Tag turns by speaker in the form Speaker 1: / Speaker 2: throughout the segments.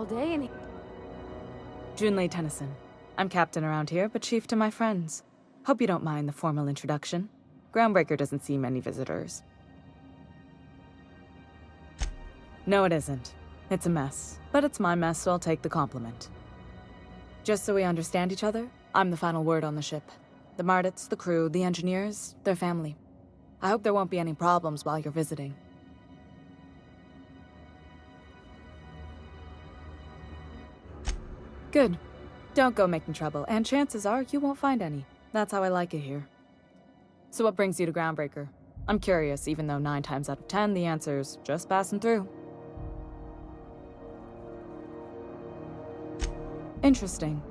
Speaker 1: day and
Speaker 2: Junlei Tennyson. I'm captain around here, but chief to my friends. Hope you don't mind the formal introduction. Groundbreaker doesn't see many visitors. No, it isn't. It's a mess. But it's my mess, so I'll take the compliment. Just so we understand each other, I'm the final word on the ship. The Mardits, the crew, the engineers, their family. I hope there won't be any problems while you're visiting. Good. Don't go making trouble, and chances are you won't find any. That's how I like it here. So what brings you to Groundbreaker? I'm curious, even though 9 times out of 10 the answer's just passing through. Interesting.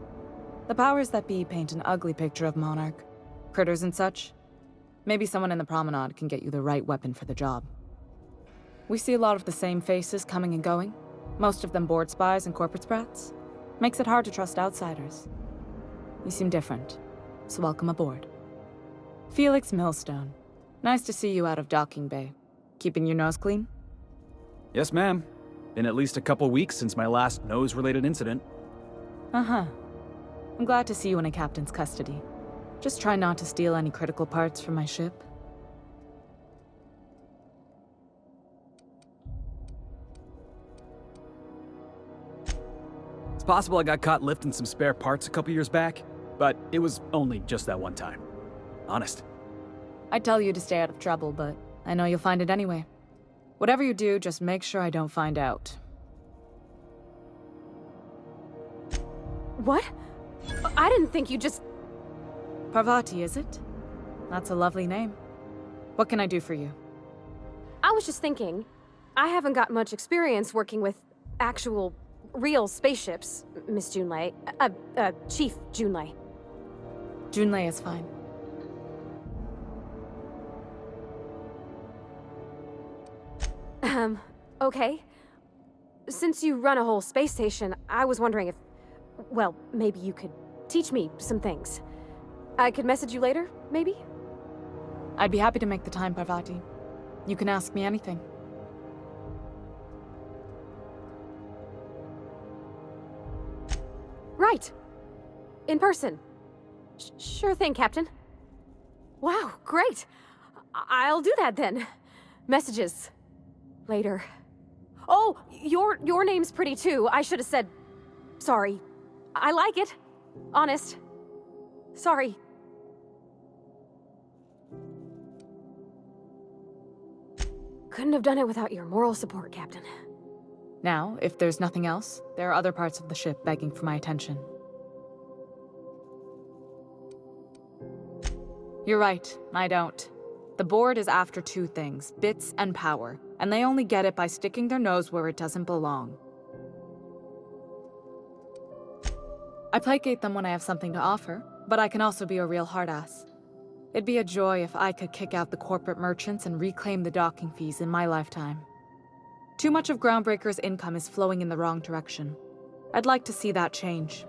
Speaker 2: The powers that be paint an ugly picture of Monarch. Critters and such. Maybe someone in the promenade can get you the right weapon for the job. We see a lot of the same faces coming and going. Most of them board spies and corporate sprats. Makes it hard to trust outsiders. You seem different, so welcome aboard. Felix Millstone. Nice to see you out of docking bay. Keeping your nose clean?
Speaker 3: Yes, ma'am. Been at least a couple weeks since my last nose-related incident.
Speaker 2: Uh-huh. I'm glad to see you in a captain's custody. Just try not to steal any critical parts from my ship.
Speaker 3: It's possible I got caught lifting some spare parts a couple years back, but it was only just that one time. Honest.
Speaker 2: I'd tell you to stay out of trouble, but I know you'll find it anyway. Whatever you do, just make sure I don't find out.
Speaker 1: what? I didn't think you just...
Speaker 2: Parvati, is it? That's a lovely name. What can I do for you?
Speaker 1: I was just thinking, I haven't got much experience working with actual, real spaceships, Miss Junlei. Chief Junlei.
Speaker 2: Junlei is fine.
Speaker 1: Okay. Since you run a whole space station, I was wondering if... Well, maybe you could teach me some things. I could message you later, maybe?
Speaker 2: I'd be happy to make the time, Parvati. You can ask me anything.
Speaker 1: Right. In person. Sure thing, Captain. Wow, great. I'll do that then. Messages. Later. Oh, your name's pretty too. I should have said... Sorry. I like it. Honest. Sorry. Couldn't have done it without your moral support, Captain.
Speaker 2: Now, if there's nothing else, there are other parts of the ship begging for my attention. You're right, I don't. The board is after 2 things, bits and power, and they only get it by sticking their nose where it doesn't belong. I placate them when I have something to offer, but I can also be a real hard-ass. It'd be a joy if I could kick out the corporate merchants and reclaim the docking fees in my lifetime. Too much of Groundbreaker's income is flowing in the wrong direction. I'd like to see that change.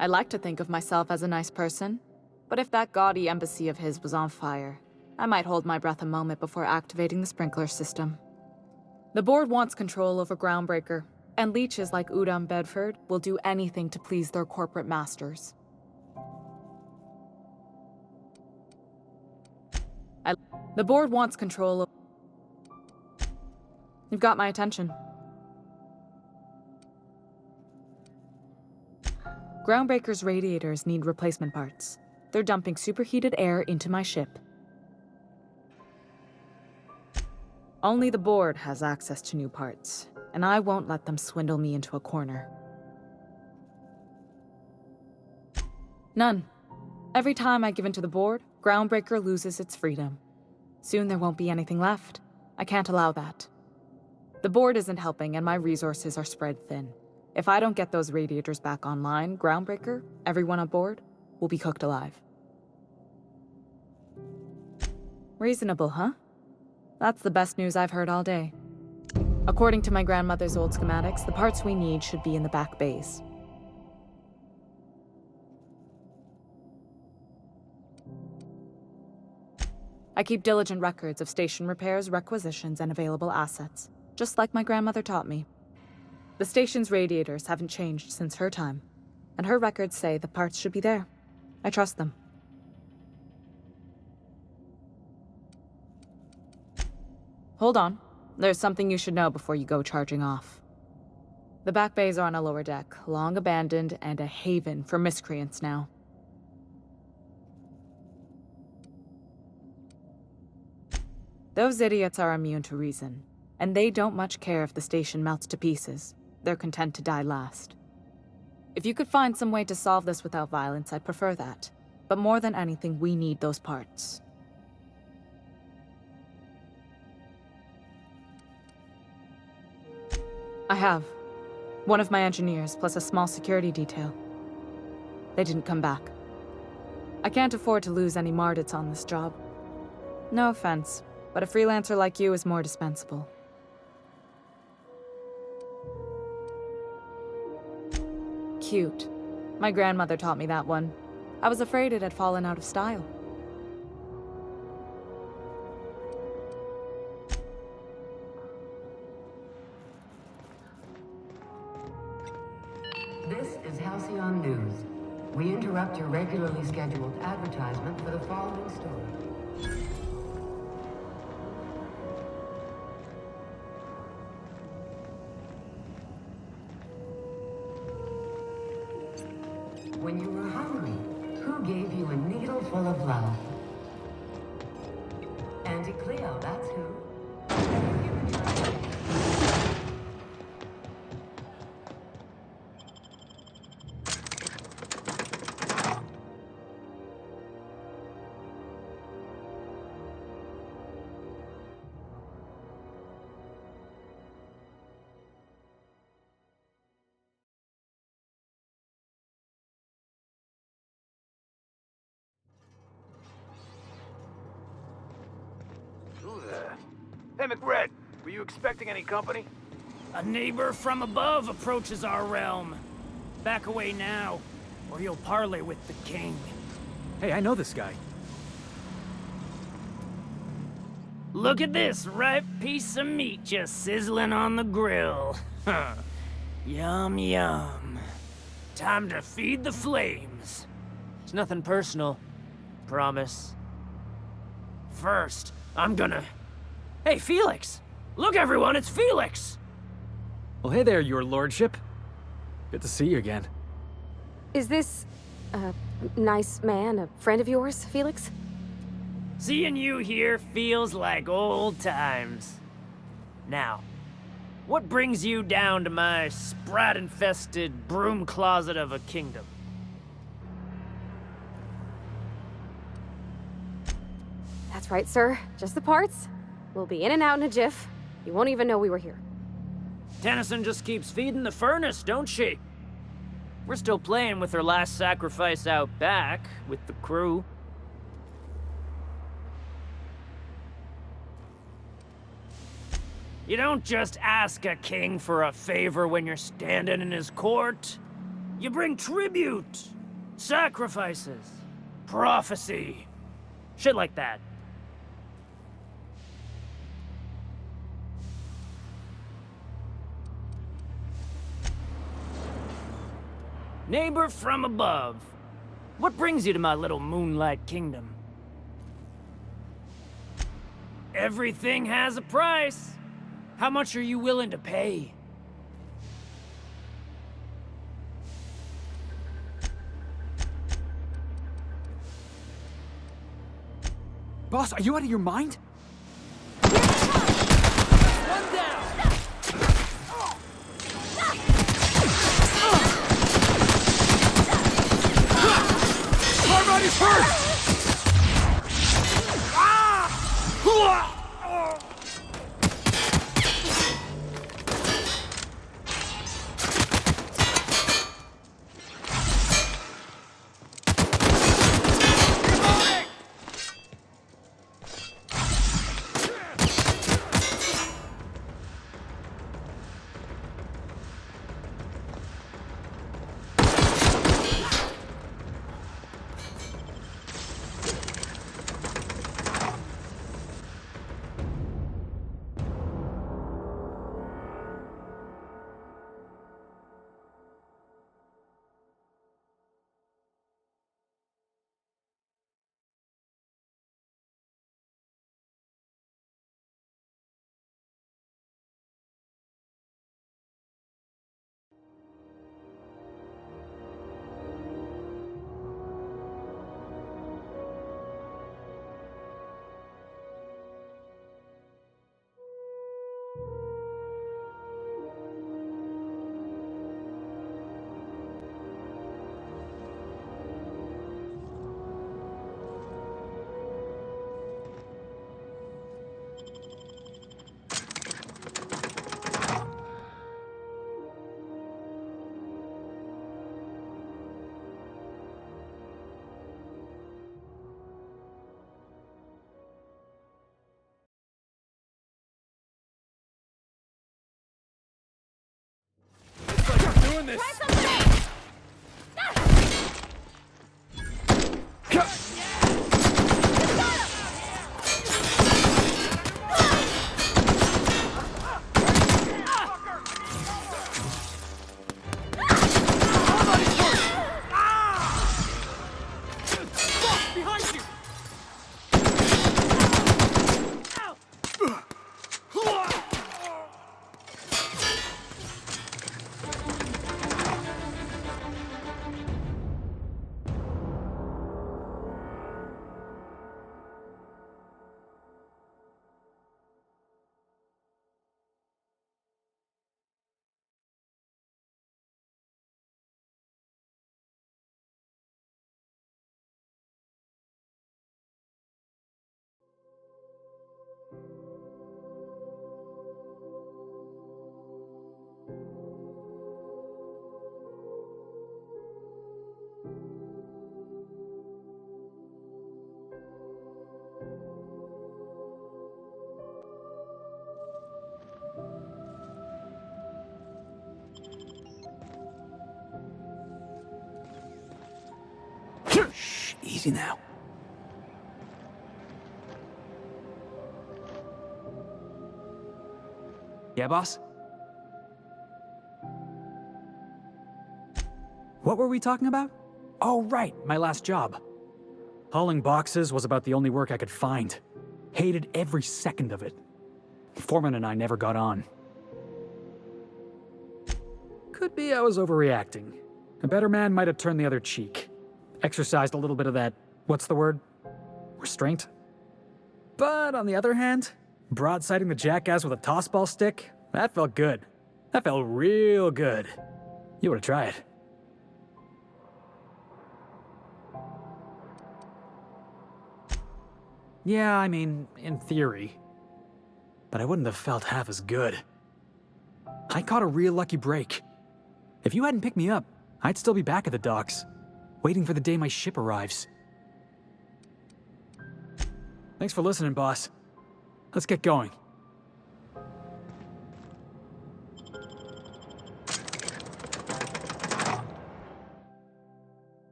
Speaker 2: I like to think of myself as a nice person, but if that gaudy embassy of his was on fire, I might hold my breath a moment before activating the sprinkler system. The board wants control over Groundbreaker, and leeches like Udom Bedford will do anything to please their corporate masters. The board wants control of... You've got my attention. Groundbreaker's radiators need replacement parts. They're dumping superheated air into my ship. Only the board has access to new parts, and I won't let them swindle me into a corner. None. Every time I give in to the board, Groundbreaker loses its freedom. Soon there won't be anything left. I can't allow that. The board isn't helping, and my resources are spread thin. If I don't get those radiators back online, Groundbreaker, everyone aboard, will be cooked alive. Reasonable, huh? That's the best news I've heard all day. According to my grandmother's old schematics, the parts we need should be in the back bays. I keep diligent records of station repairs, requisitions, and available assets, just like my grandmother taught me. The station's radiators haven't changed since her time, and her records say the parts should be there. I trust them. Hold on. There's something you should know before you go charging off. The back bays are on a lower deck, long abandoned and a haven for miscreants now. Those idiots are immune to reason, and they don't much care if the station melts to pieces. They're content to die last. If you could find some way to solve this without violence, I'd prefer that. But more than anything, we need those parts. I have. One of my engineers, plus a small security detail. They didn't come back. I can't afford to lose any Mardits on this job. No offense, but a freelancer like you is more dispensable. Cute. My grandmother taught me that one. I was afraid it had fallen out of style.
Speaker 4: This is Halcyon News. We interrupt your regularly scheduled advertisement for the following story. When you were hungry, who gave you a needle full of love? Auntie Cleo, that's who. Have you given your...
Speaker 5: Who there? Hey, McRed, were you expecting any company?
Speaker 6: A neighbor from above approaches our realm. Back away now, or you'll parley with the king.
Speaker 3: Hey, I know this guy.
Speaker 6: Look at this ripe piece of meat just sizzling on the grill. Yum, yum. Time to feed the flames. It's nothing personal. Promise. First, I'm gonna... Hey, Felix! Look, everyone, it's Felix!
Speaker 3: Well, hey there, your lordship. Good to see you again.
Speaker 1: Is this a nice man, a friend of yours, Felix?
Speaker 6: Seeing you here feels like old times. Now, what brings you down to my sprat-infested broom closet of a kingdom?
Speaker 1: That's right, sir. Just the parts. We'll be in and out in a jiff. You won't even know we were here.
Speaker 6: Tennyson just keeps feeding the furnace, don't she? We're still playing with her last sacrifice out back, with the crew. You don't just ask a king for a favor when you're standing in his court. You bring tribute, sacrifices, prophecy, shit like that. Neighbor from above, what brings you to my little moonlight kingdom? Everything has a price. How much are you willing to pay?
Speaker 3: Boss, are you out of your mind?
Speaker 6: One down!
Speaker 3: Everybody's hurt! this!
Speaker 1: Try something!
Speaker 3: Behind you! Shh, easy now. Yeah, boss? What were we talking about? Oh, right, my last job. Hauling boxes was about the only work I could find. Hated every second of it. Foreman and I never got on. Could be I was overreacting. A better man might have turned the other cheek. Exercised a little bit of that, what's the word? Restraint? But on the other hand, broadsiding the jackass with a tossball stick, that felt good. That felt real good. You ought to try it. Yeah, I mean, in theory. But I wouldn't have felt half as good. I caught a real lucky break. If you hadn't picked me up, I'd still be back at the docks, waiting for the day my ship arrives. Thanks for listening, boss. Let's get going.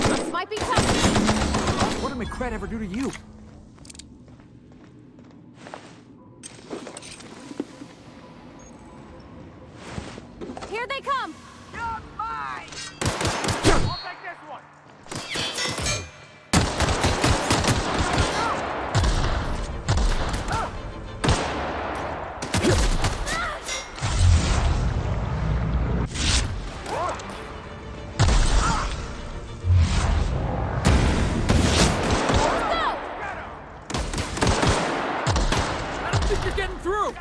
Speaker 1: This might be tough.
Speaker 3: What did McCred ever do to you?
Speaker 1: Here they come!
Speaker 5: You're mine! I'll take this one!
Speaker 3: I don't think you're getting through!